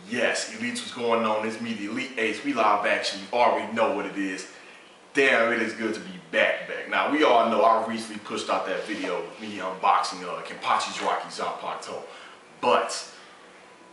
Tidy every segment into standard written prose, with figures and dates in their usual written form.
Yes, Elites, what's going on? It's me, the Elite Ace. We live action. You already know what it is. Damn, it is good to be back. Now, we all know I recently pushed out that video with me unboxing Kenpachi's Rocky Zanpakuto. But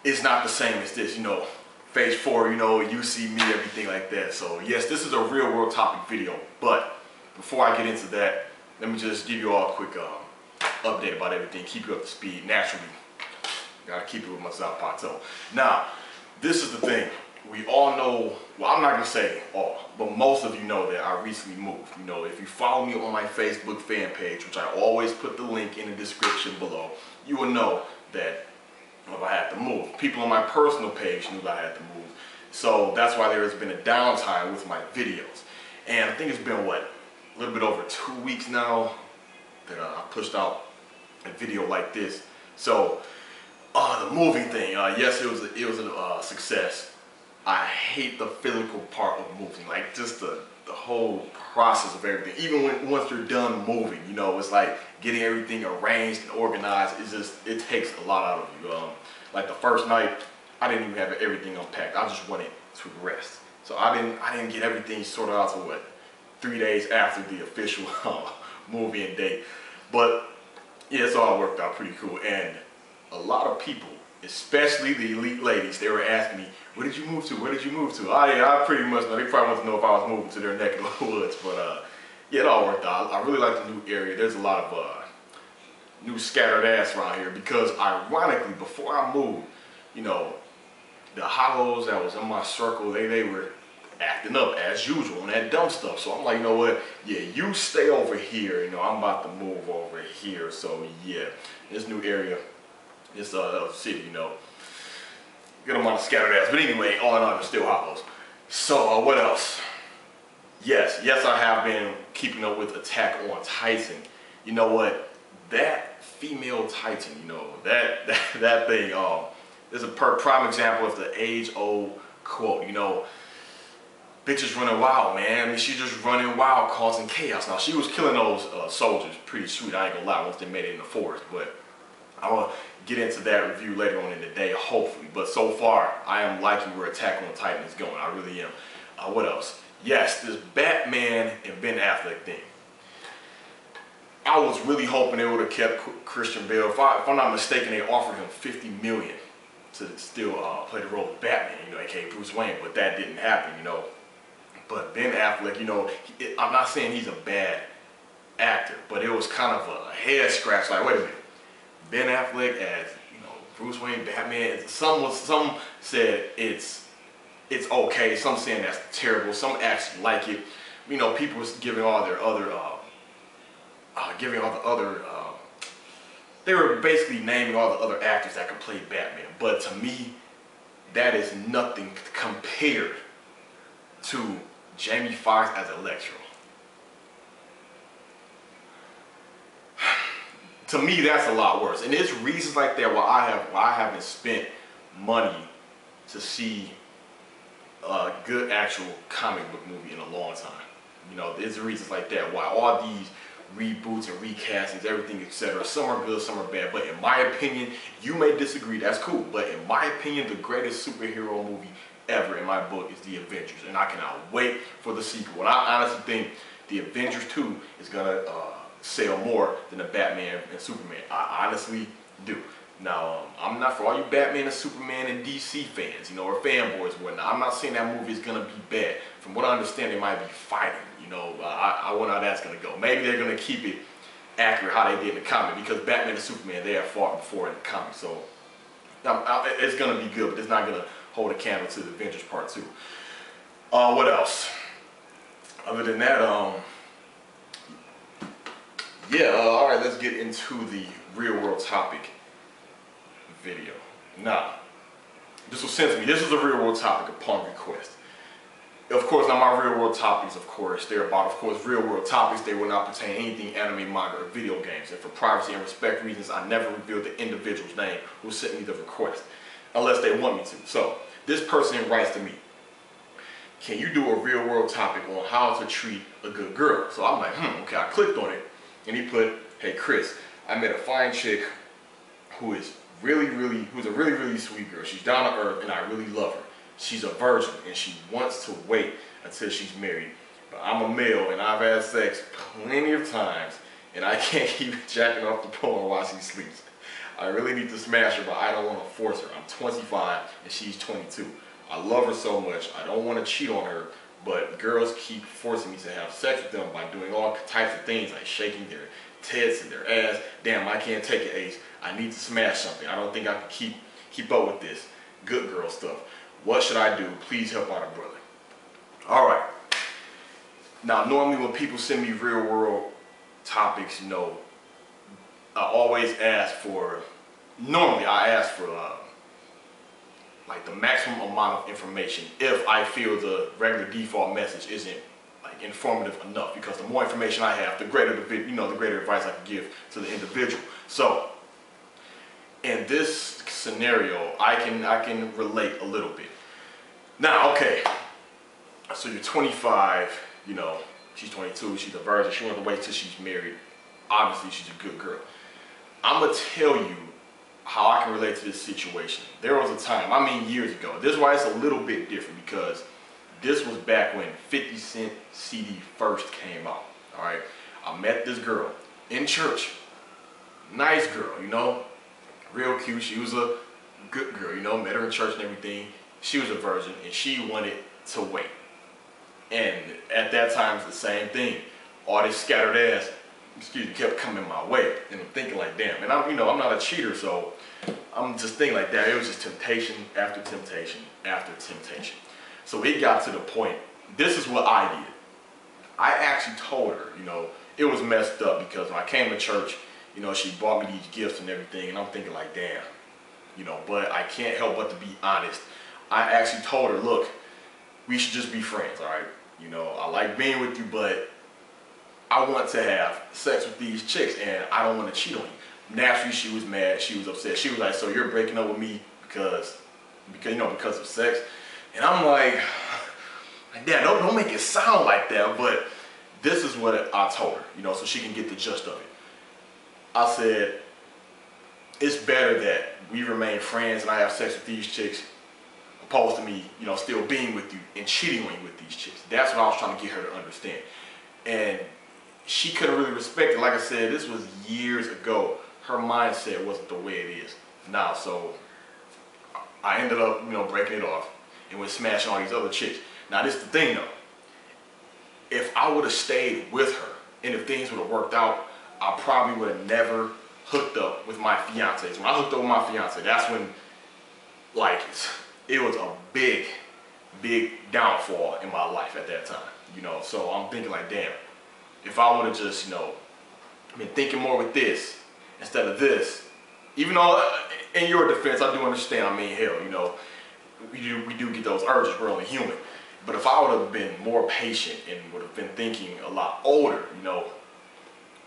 it's not the same as this, you know. Phase 4, you know, you see me, everything like that. So, yes, this is a real world topic video. But before I get into that, let me just give you all a quick update about everything. Keep you up to speed naturally. Gotta keep it with my Zanpakuto. Now, this is the thing. We all know, well, I'm not gonna say all, but most of you know that I recently moved. You know, if you follow me on my Facebook fan page, which I always put the link in the description below, you will know that I had to move. People on my personal page knew that I had to move. So that's why there has been a downtime with my videos. And I think it's been, what, a little bit over 2 weeks now that I pushed out a video like this. So, the moving thing, yes, it was a success. I hate the physical part of moving, like just the whole process of everything. Even once you're done moving, you know, it's like getting everything arranged and organized. It takes a lot out of you. Like the first night, I didn't even have everything unpacked. I just wanted to rest, so I didn't get everything sorted out till what, 3 days after the official moving date. But yeah, it's all worked out pretty cool. And a lot of people, especially the elite ladies, they were asking me, where did you move to? Where did you move to? Yeah, I pretty much know. They probably want to know if I was moving to their neck of the woods. But yeah, it all worked out. I really like the new area. There's a lot of new scattered ass around here because, ironically, before I moved, you know, the hollows that was in my circle, they were acting up as usual on that dumb stuff. So I'm like, you know what? Yeah, you stay over here. You know, I'm about to move over here. So yeah, this new area. It's a city, you know. Good amount of scattered ass. But anyway, all in all, they're still hollows. So, what else? Yes, I have been keeping up with Attack on Titan. You know what? That female Titan, you know, that thing, is a prime example of the age-old quote, you know, bitches running wild, man. I mean, she's just running wild, causing chaos. Now, she was killing those soldiers pretty sweet, I ain't gonna lie, once they made it in the forest, but I'm gonna get into that review later on in the day, hopefully. But so far, I am liking where Attack on Titan is going. I really am. What else? Yes, this Batman and Ben Affleck thing. I was really hoping they would have kept Christian Bale. If I'm not mistaken, they offered him $50 million to still play the role of Batman, you know, aka Bruce Wayne. But that didn't happen, you know. But Ben Affleck, you know, I'm not saying he's a bad actor, but it was kind of a head scratch. Like, wait a minute. Ben Affleck as, you know, Bruce Wayne, Batman. Some said it's okay. Some saying that's terrible. Some actually like it. You know, people was giving all their other, they were basically naming all the other actors that could play Batman. But to me, that is nothing compared to Jamie Foxx as Electro. To me, that's a lot worse, and there's reasons like that why I haven't spent money to see a good actual comic book movie in a long time. You know, there's reasons like that why all these reboots and recastings, everything, etc. Some are good, some are bad. But in my opinion, you may disagree. That's cool. But in my opinion, the greatest superhero movie ever in my book is The Avengers, and I cannot wait for the sequel. And I honestly think The Avengers 2 is gonna sell more than the Batman and Superman. I honestly do. Now, I'm not for all you Batman and Superman and DC fans, you know, or fanboys or whatnot. I'm not saying that movie is gonna be bad. From what I understand, they might be fighting. You know, I wonder how that's gonna go. Maybe they're gonna keep it accurate how they did in the comic, because Batman and Superman, they have fought before in the comic. So it's gonna be good, but it's not gonna hold a candle to the Avengers Part 2. What else? Other than that, yeah, all right, let's get into the real world topic video. Now, this was sent to me. This is a real world topic upon request. Of course, now my real world topics, of course, they're about, of course, real world topics. They will not pertain to anything anime, manga, or video games. And for privacy and respect reasons, I never reveal the individual's name who sent me the request, unless they want me to. So, this person writes to me, can you do a real world topic on how to treat a good girl? So I'm like, okay, I clicked on it. And he put, hey Chris, I met a fine chick who is who's a really sweet girl. She's down to earth, and I really love her. She's a virgin, and she wants to wait until she's married. But I'm a male, and I've had sex plenty of times, and I can't keep jacking off the porn while she sleeps. I really need to smash her, but I don't want to force her. I'm 25, and she's 22. I love her so much. I don't want to cheat on her, but girls keep forcing me to have sex with them by doing all types of things, like shaking their tits and their ass. Damn, I can't take it, Ace. I need to smash something. I don't think I can keep up with this good girl stuff. What should I do? Please help out a brother. All right. Now, normally when people send me real world topics, you know, I always ask for, normally I ask for like the maximum amount of information if I feel the regular default message isn't like informative enough, because the more information I have, the greater the greater advice I can give to the individual. So in this scenario, I can relate a little bit. Now, okay, so you're 25, you know, she's 22, she's a virgin, she wants to wait till she's married. Obviously, she's a good girl. I'm gonna tell you how I can relate to this situation. There was a time, I mean years ago, this is why it's a little bit different, because this was back when 50 Cent CD first came out, all right? I met this girl in church, nice girl, you know, real cute. She was a good girl, you know, met her in church and everything. She was a virgin, and she wanted to wait. And at that time, it's the same thing. All this scattered ass, kept coming my way. And I'm thinking like, damn, and I'm not a cheater, so I'm just thinking like that. It was just temptation after temptation after temptation. So it got to the point, this is what I did. I actually told her, you know, it was messed up, because when I came to church, you know, she bought me these gifts and everything, and I'm thinking like, damn, you know, but I can't help but to be honest. I actually told her, look, we should just be friends, all right? You know, I like being with you, but I want to have sex with these chicks, and I don't want to cheat on you. Naturally, she was mad. She was upset. She was like, so you're breaking up with me because of sex? And I'm like, Dad, don't make it sound like that, but this is what I told her, you know, so she can get the gist of it. I said, it's better that we remain friends and I have sex with these chicks, opposed to me, you know, still being with you and cheating on you with these chicks. That's what I was trying to get her to understand. And she couldn't really respect it. Like I said, this was years ago. Her mindset wasn't the way it is now. So I ended up, you know, breaking it off and went smashing all these other chicks. Now this is the thing though. If I would have stayed with her and if things would have worked out, I probably would have never hooked up with my fiance. So when I hooked up with my fiance, that's when, like, it was a big downfall in my life at that time, you know. So I'm thinking like, damn, if I would have just, you know, been thinking more with this instead of this, even though in your defense, I do understand, I mean, hell, you know, we do get those urges, we're only human. But if I would have been more patient and would have been thinking a lot older, you know,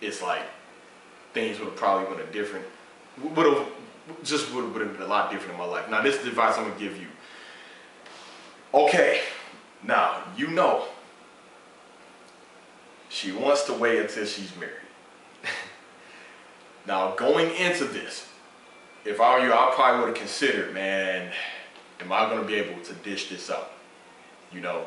it's like things would have probably been would have been a lot different in my life. Now, this is the advice I'm gonna give you. Okay, now you know she wants to wait until she's married. Now, going into this, if I were you, I probably would have considered, man, am I gonna be able to dish this out? You know,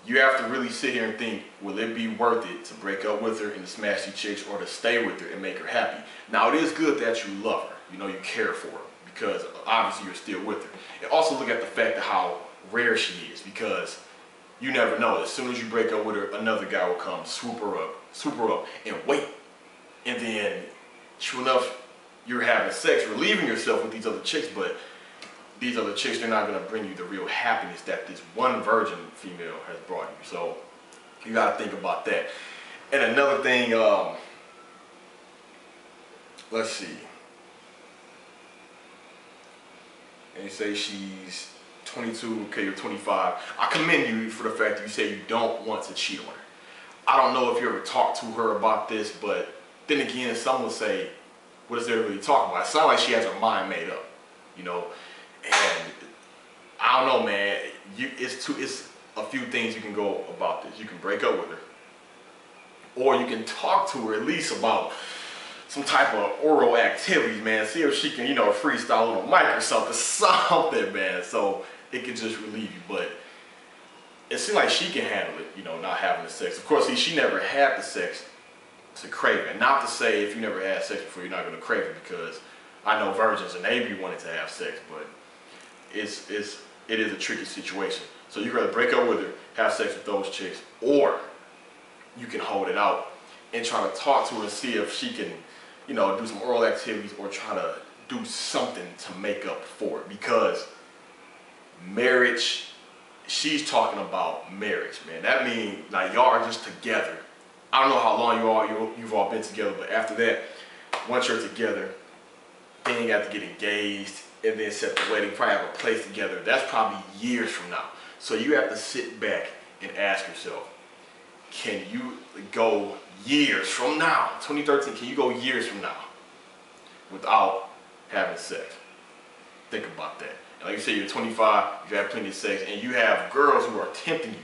you have to really sit here and think, will it be worth it to break up with her and to smash these chicks, or to stay with her and make her happy? Now, it is good that you love her, you know, you care for her, because obviously you're still with her. And also look at the fact of how rare she is, because you never know. As soon as you break up with her, another guy will come, swoop her up, and wait. And then, true enough, you're having sex, relieving yourself with these other chicks, but these other chicks, they're not going to bring you the real happiness that this one virgin female has brought you. So you got to think about that. And another thing, let's see. And you say she's 22, okay, you're 25. I commend you for the fact that you say you don't want to cheat on her. I don't know if you ever talked to her about this, but then again, some will say, what is there really talking about? It sounds like she has her mind made up, you know. And I don't know, man. It's a few things you can go about this. You can break up with her, or you can talk to her at least about some type of oral activities, man. See if she can, you know, freestyle on a mic or something, man. So it can just relieve you. But it seems like she can handle it, you know, not having the sex. Of course, see, she never had the sex to crave it. Not to say if you never had sex before, you're not going to crave it, because I know virgins and they be wanting to have sex, but it is a tricky situation. So you rather break up with her, have sex with those chicks, or you can hold it out and try to talk to her and see if she can, you know, do some oral activities or try to do something to make up for it. Because marriage, she's talking about marriage, man. That means like y'all are just together. I don't know how long you've all been together, but after that, once you're together, then you have to get engaged and then set the wedding, probably have a place together. That's probably years from now. So you have to sit back and ask yourself, can you go years from now, 2013, can you go years from now without having sex? Think about that. Like you say, you're 25, you have plenty of sex, and you have girls who are tempting you.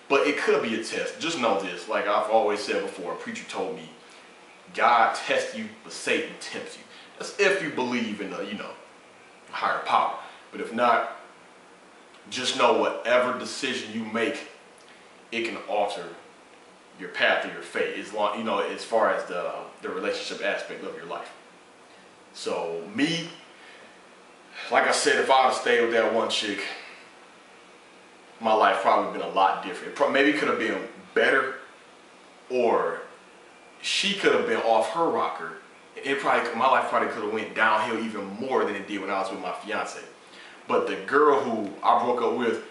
But it could be a test. Just know this, like I've always said before, a preacher told me, God tests you, but Satan tempts you. That's if you believe in a, you know, higher power. But if not, just know whatever decision you make, it can alter your path or your fate, as long, you know, as far as the relationship aspect of your life. So me, like I said, if I would have stayed with that one chick, my life probably been a lot different. Maybe it could have been better, or she could have been off her rocker. My life probably could have went downhill even more than it did when I was with my fiance. But the girl who I broke up with,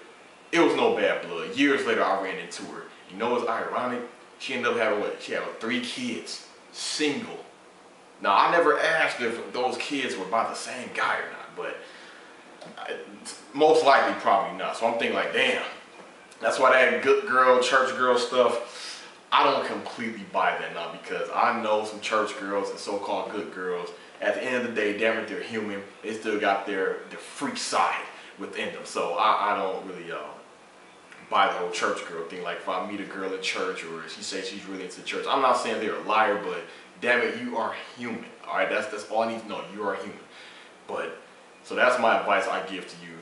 it was no bad blood. Years later, I ran into her. You know what's ironic? She ended up having what? She had 3 kids, single. Now, I never asked if those kids were by the same guy or not, but most likely probably not. So I'm thinking like, damn, that's why that good girl, church girl stuff, I don't completely buy that now, because I know some church girls and so-called good girls, at the end of the day, damn it, they're human. They still got their freak side within them. So I don't really buy the whole church girl thing. Like if I meet a girl in church or she says she's really into church, I'm not saying they're a liar, but damn it, you are human. All right, that's all I need to know. You are human. But so that's my advice I give to you.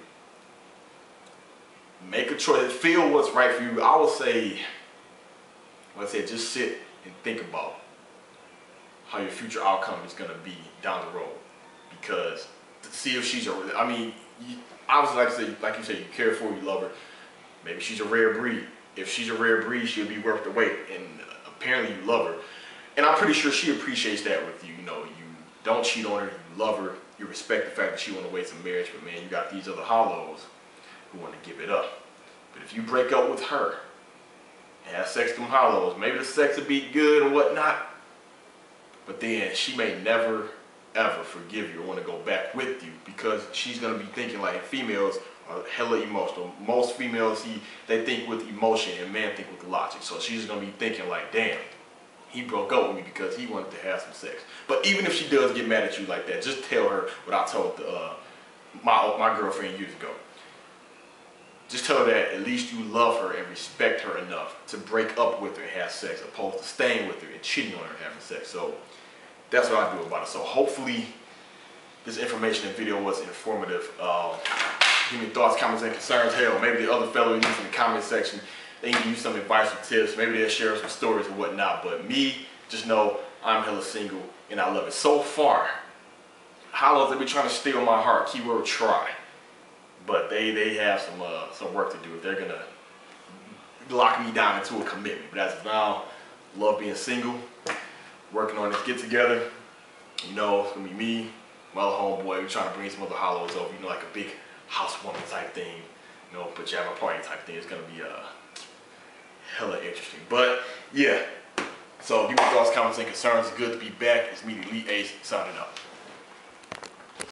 Make a choice. Feel what's right for you. I would say, like I said, just sit and think about how your future outcome is going to be down the road. Because to see if she's I mean, obviously, like you said, you care for her, you love her. Maybe she's a rare breed. If she's a rare breed, she'll be worth the wait. And apparently you love her. And I'm pretty sure she appreciates that with you. You know, you don't cheat on her, you love her, you respect the fact that she want to wait some marriage, but man, you got these other hollows who want to give it up. But if you break up with her and have sex with them hollows, maybe the sex will be good and whatnot, but then she may never, ever forgive you or want to go back with you, because she's going to be thinking like females are hella emotional. Most females, they think with emotion and men think with logic. So she's going to be thinking like, damn, he broke up with me because he wanted to have some sex. But even if she does get mad at you like that, just tell her what I told my girlfriend years ago. Just tell her that at least you love her and respect her enough to break up with her and have sex, opposed to staying with her and cheating on her and having sex. So that's what I do about it. So hopefully this information and video was informative. Give me thoughts, comments, and concerns. Hell, maybe the other fellows in the comment section, they can use some advice or tips. Maybe they'll share some stories or whatnot. But me, just know I'm hella single and I love it. So far, hollows, they be trying to steal my heart. Keyword try. But they have some work to do. They're gonna lock me down into a commitment. But as of now, love being single, working on this get together. You know, it's gonna be me, my other homeboy. We're trying to bring some other hollows over. You know, like a big housewarming type thing. You know, pajama party type thing. It's gonna be hella interesting. But yeah. So give me thoughts, comments, and concerns. It's good to be back. It's me, the Elite Ace, signing out.